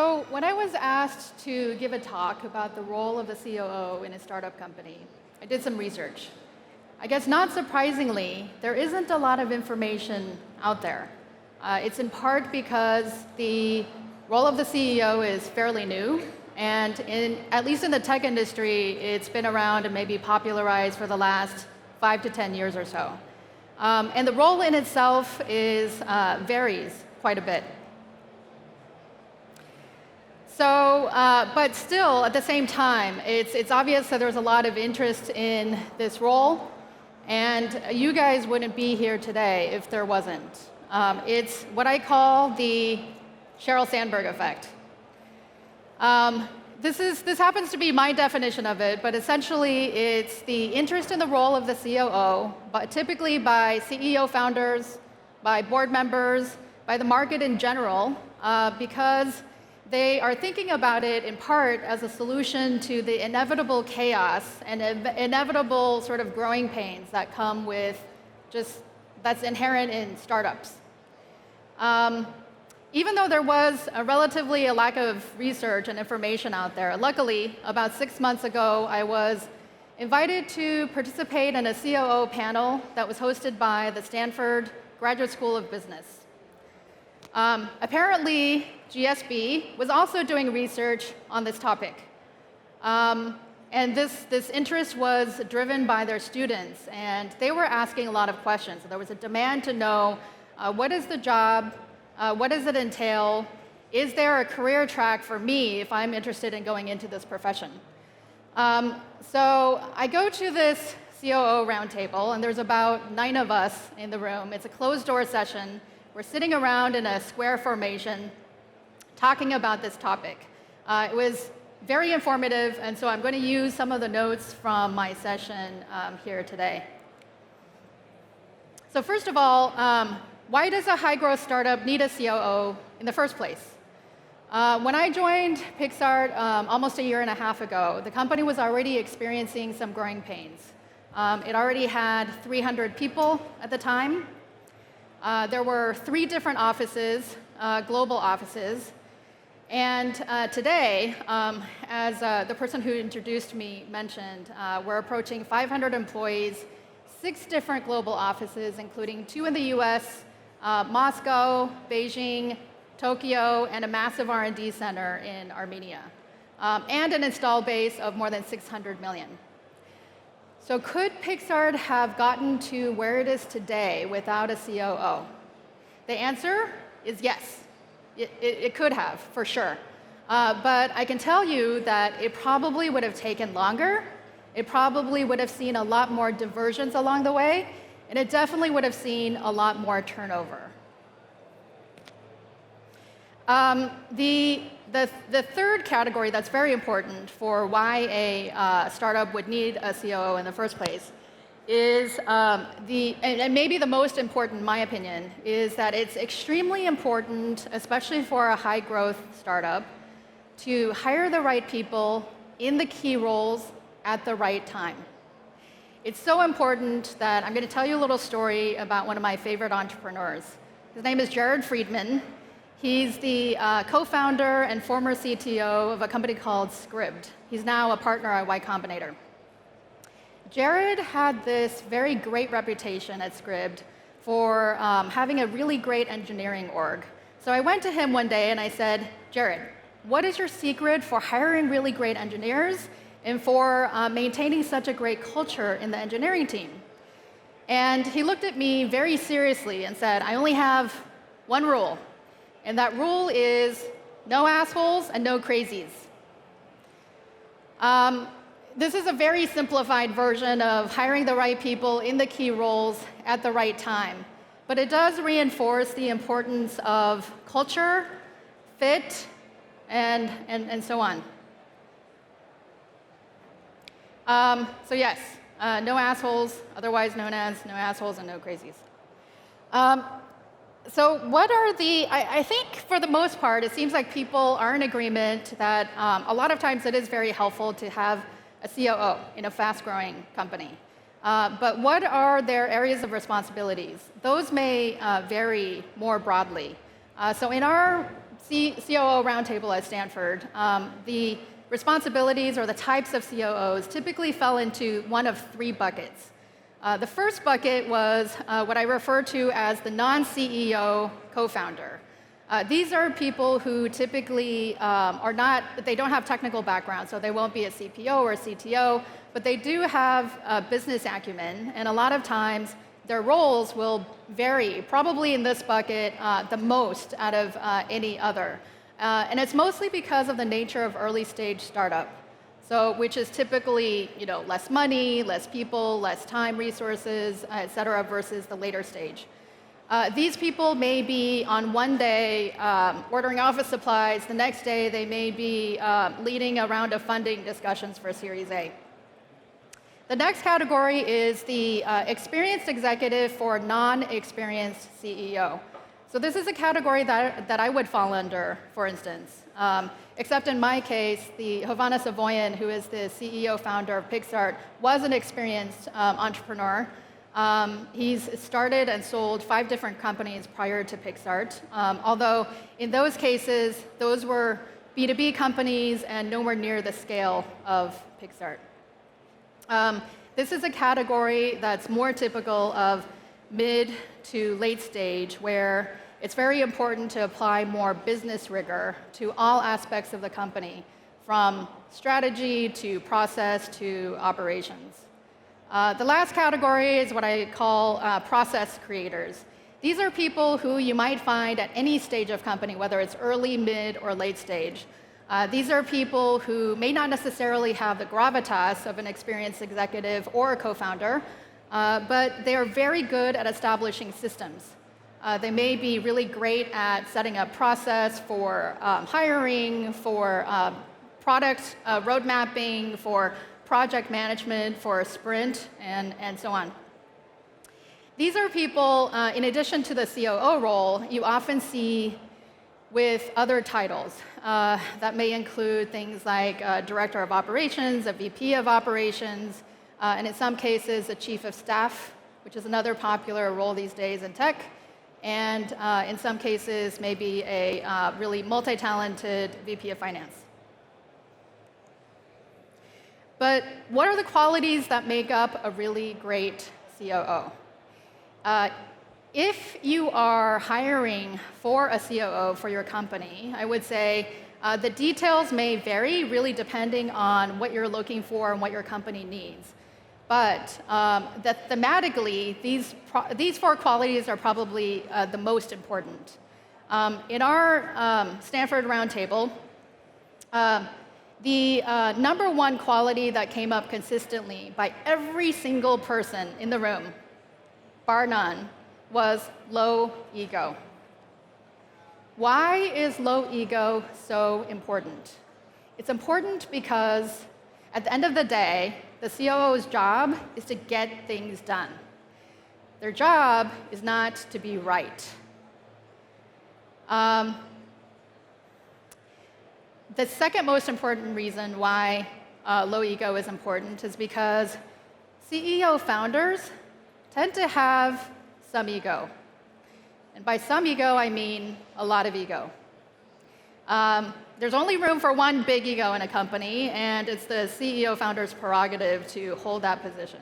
So when I was asked to give a talk about the role of the COO in a startup company, I did some research. I guess not surprisingly, there isn't a lot of information out there. It's in part because the role of the CEO is fairly new, and at least in the tech industry, it's been around and maybe popularized for the last 5 to 10 years or so. And the role in itself varies quite a bit. So, but still, at the same time, it's obvious that there's a lot of interest in this role, and you guys wouldn't be here today if there wasn't. It's what I call the Sheryl Sandberg effect. This happens to be my definition of it, but essentially it's the interest in the role of the COO, but typically by CEO founders, by board members, by the market in general, because they are thinking about it in part as a solution to the inevitable chaos and inevitable sort of growing pains that come with that's inherent in startups. Even though there was a lack of research and information out there, luckily, about 6 months ago, I was invited to participate in a COO panel that was hosted by the Stanford Graduate School of Business. Apparently, GSB was also doing research on this topic. And this interest was driven by their students, and they were asking a lot of questions. There was a demand to know, what is the job? What does it entail? Is there a career track for me if I'm interested in going into this profession? So I go to this COO roundtable, and there's about 9 of us in the room. It's a closed-door session. We're sitting around in a square formation talking about this topic. It was very informative, and so I'm going to use some of the notes from my session here today. So first of all, why does a high-growth startup need a COO in the first place? When I joined PicsArt almost a year and a half ago, the company was already experiencing some growing pains. It already had 300 people at the time. There were 3 different offices, global offices. And today, as the person who introduced me mentioned, we're approaching 500 employees, 6 different global offices, including 2 in the US, Moscow, Beijing, Tokyo, and a massive R&D center in Armenia, and an installed base of more than 600 million. So could PicsArt have gotten to where it is today without a COO? The answer is yes. It could have, for sure. But I can tell you that it probably would have taken longer. It probably would have seen a lot more diversions along the way, and it definitely would have seen a lot more turnover. The third category that's very important for why a startup would need a COO in the first place is and maybe the most important, in my opinion, is that it's extremely important, especially for a high-growth startup, to hire the right people in the key roles at the right time. It's so important that I'm going to tell you a little story about one of my favorite entrepreneurs. His name is Jared Friedman. He's the co-founder and former CTO of a company called Scribd. He's now a partner at Y Combinator. Jared had this very great reputation at Scribd for having a really great engineering org. So I went to him one day and I said, Jared, what is your secret for hiring really great engineers and for maintaining such a great culture in the engineering team? And he looked at me very seriously and said, I only have one rule. And that rule is no assholes and no crazies. This is a very simplified version of hiring the right people in the key roles at the right time. But it does reinforce the importance of culture, fit, and so on. So yes, no assholes, otherwise known as no assholes and no crazies. So what are I think for the most part, it seems like people are in agreement that a lot of times it is very helpful to have a COO in a fast-growing company. But what are their areas of responsibilities? Those may vary more broadly. So in our COO roundtable at Stanford, the responsibilities or the types of COOs typically fell into one of three buckets. The first bucket was what I refer to as the non-CEO co-founder. These are people who typically they don't have technical background, so they won't be a CPO or a CTO, but they do have a business acumen, and a lot of times their roles will vary, probably in this bucket the most out of any other. And it's mostly because of the nature of early stage startup, so which is typically less money, less people, less time, resources, et cetera, versus the later stage. These people may be on one day ordering office supplies, the next day they may be leading a round of funding discussions for Series A. The next category is the experienced executive for non-experienced CEO. So this is a category that I would fall under, for instance. Except in my case, the Havana Savoyan, who is the CEO founder of PicsArt, was an experienced entrepreneur. He's started and sold 5 different companies prior to PicsArt, although in those cases, those were B2B companies and nowhere near the scale of PicsArt. This is a category that's more typical of mid to late stage, where it's very important to apply more business rigor to all aspects of the company, from strategy to process to operations. The last category is what I call process creators. These are people who you might find at any stage of company, whether it's early, mid, or late stage. These are people who may not necessarily have the gravitas of an experienced executive or a co-founder, but they are very good at establishing systems. They may be really great at setting up process for hiring, for product road mapping, for project management, for a sprint, and so on. These are people, in addition to the COO role, you often see with other titles. That may include things like Director of Operations, a VP of Operations, and in some cases, a Chief of Staff, which is another popular role these days in tech, and in some cases, maybe a really multi-talented VP of Finance. But what are the qualities that make up a really great COO? If you are hiring for a COO for your company, I would say the details may vary, really depending on what you're looking for and what your company needs. But thematically, these 4 qualities are probably the most important. In our Stanford roundtable, the number 1 quality that came up consistently by every single person in the room, bar none, was low ego. Why is low ego so important? It's important because at the end of the day, the COO's job is to get things done. Their job is not to be right. The second most important reason why low ego is important is because CEO founders tend to have some ego. And by some ego, I mean a lot of ego. There's only room for one big ego in a company, and it's the CEO founder's prerogative to hold that position.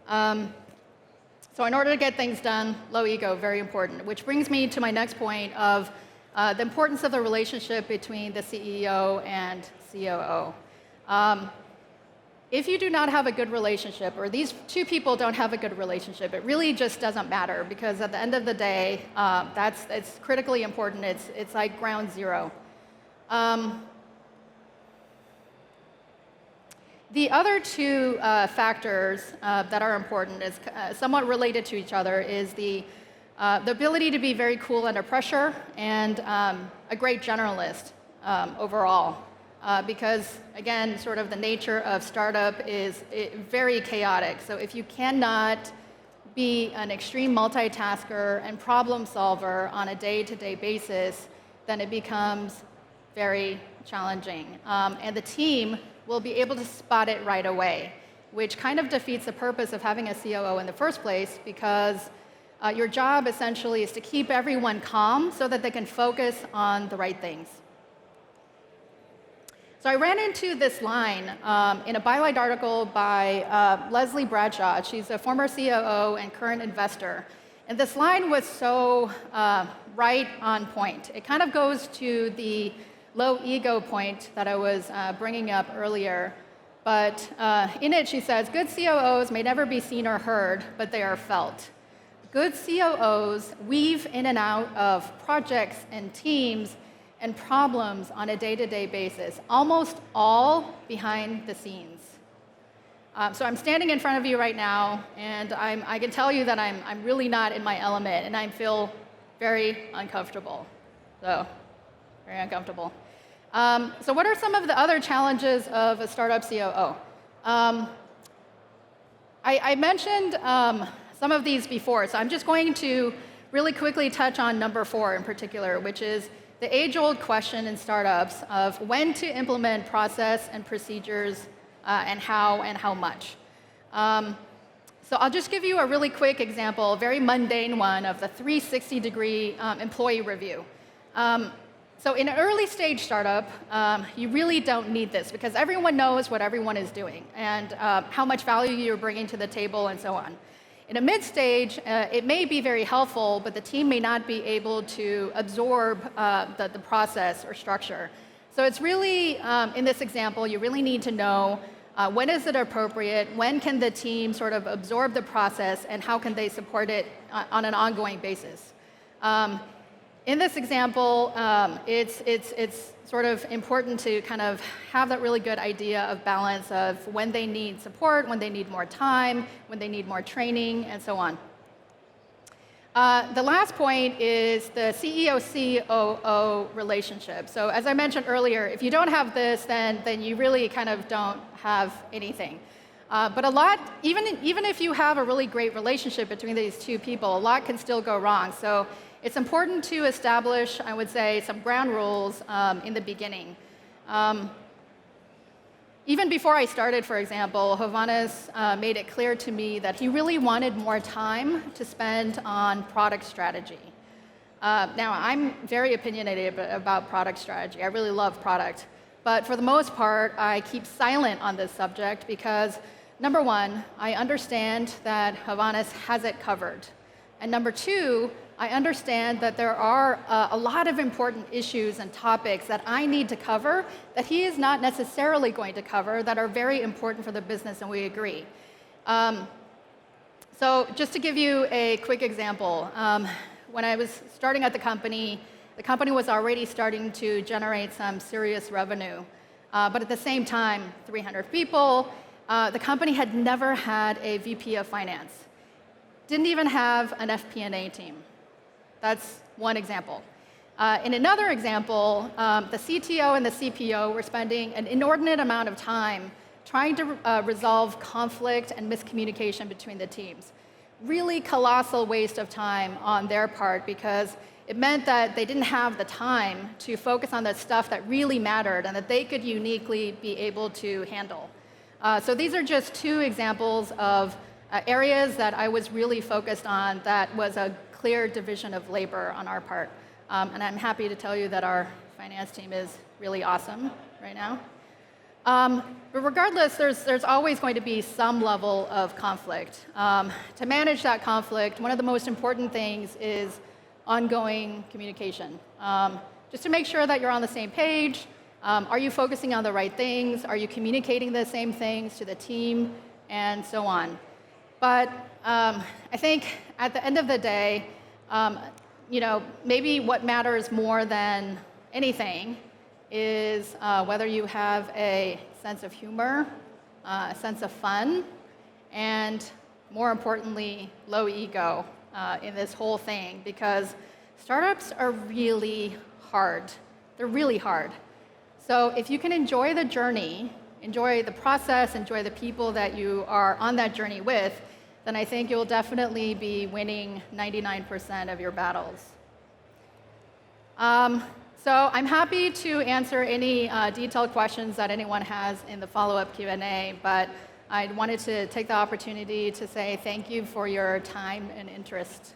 So in order to get things done, low ego, very important, which brings me to my next point of the importance of the relationship between the CEO and COO. If you do not have a good relationship, or these 2 people don't have a good relationship, it really just doesn't matter, because at the end of the day, it's critically important. It's like ground zero. The other 2 factors that are important, is somewhat related to each other, is the ability to be very cool under pressure and a great generalist overall. Because, again, sort of the nature of startup is very chaotic. So if you cannot be an extreme multitasker and problem solver on a day-to-day basis, then it becomes very challenging. And the team will be able to spot it right away, which kind of defeats the purpose of having a COO in the first place, because Your job essentially is to keep everyone calm so that they can focus on the right things. So I ran into this line in a Byline article by Leslie Bradshaw. She's a former COO and current investor. And this line was so right on point. It kind of goes to the low ego point that I was bringing up earlier. But in it, she says, good COOs may never be seen or heard, but they are felt. Good COOs weave in and out of projects and teams and problems on a day-to-day basis, almost all behind the scenes. So I'm standing in front of you right now, and I can tell you that I'm really not in my element, and I feel very uncomfortable. So, very uncomfortable. So what are some of the other challenges of a startup COO? I mentioned some of these before, so I'm just going to really quickly touch on number 4 in particular, which is the age-old question in startups of when to implement process and procedures and how much. So I'll just give you a really quick example, a very mundane one of the 360-degree employee review. So in an early stage startup, you really don't need this because everyone knows what everyone is doing and how much value you're bringing to the table and so on. In a mid-stage, it may be very helpful, but the team may not be able to absorb the process or structure. So it's really, in this example, you really need to know when is it appropriate, when can the team sort of absorb the process, and how can they support it on an ongoing basis. In this example, it's sort of important to kind of have that really good idea of balance of when they need support, when they need more time, when they need more training, and so on. The last point is the CEO-COO relationship. So as I mentioned earlier, if you don't have this, then you really kind of don't have anything. But a lot, even if you have a really great relationship between these two people, a lot can still go wrong. So it's important to establish, I would say, some ground rules in the beginning. Even before I started, for example, Hovhannes made it clear to me that he really wanted more time to spend on product strategy. Now, I'm very opinionated about product strategy. I really love product. But for the most part, I keep silent on this subject because, number one, I understand that Hovhannes has it covered. And number two, I understand that there are a lot of important issues and topics that I need to cover that he is not necessarily going to cover that are very important for the business, and we agree. So just to give you a quick example, when I was starting at the company was already starting to generate some serious revenue. But at the same time, 300 people, the company had never had a VP of finance. Didn't even have an FP&A team. That's one example. In another example, the CTO and the CPO were spending an inordinate amount of time trying to resolve conflict and miscommunication between the teams. Really colossal waste of time on their part because it meant that they didn't have the time to focus on the stuff that really mattered and that they could uniquely be able to handle. So these are just two examples of areas that I was really focused on that was a clear division of labor on our part. And I'm happy to tell you that our finance team is really awesome right now. But regardless, there's always going to be some level of conflict. To manage that conflict, one of the most important things is ongoing communication. Just to make sure that you're on the same page. Are you focusing on the right things? Are you communicating the same things to the team? And so on. But I think at the end of the day, maybe what matters more than anything is whether you have a sense of humor, a sense of fun, and more importantly, low ego in this whole thing, because startups are really hard. They're really hard. So if you can enjoy the journey, enjoy the process, enjoy the people that you are on that journey with, then I think you'll definitely be winning 99% of your battles. So I'm happy to answer any detailed questions that anyone has in the follow-up Q&A, but I wanted to take the opportunity to say thank you for your time and interest.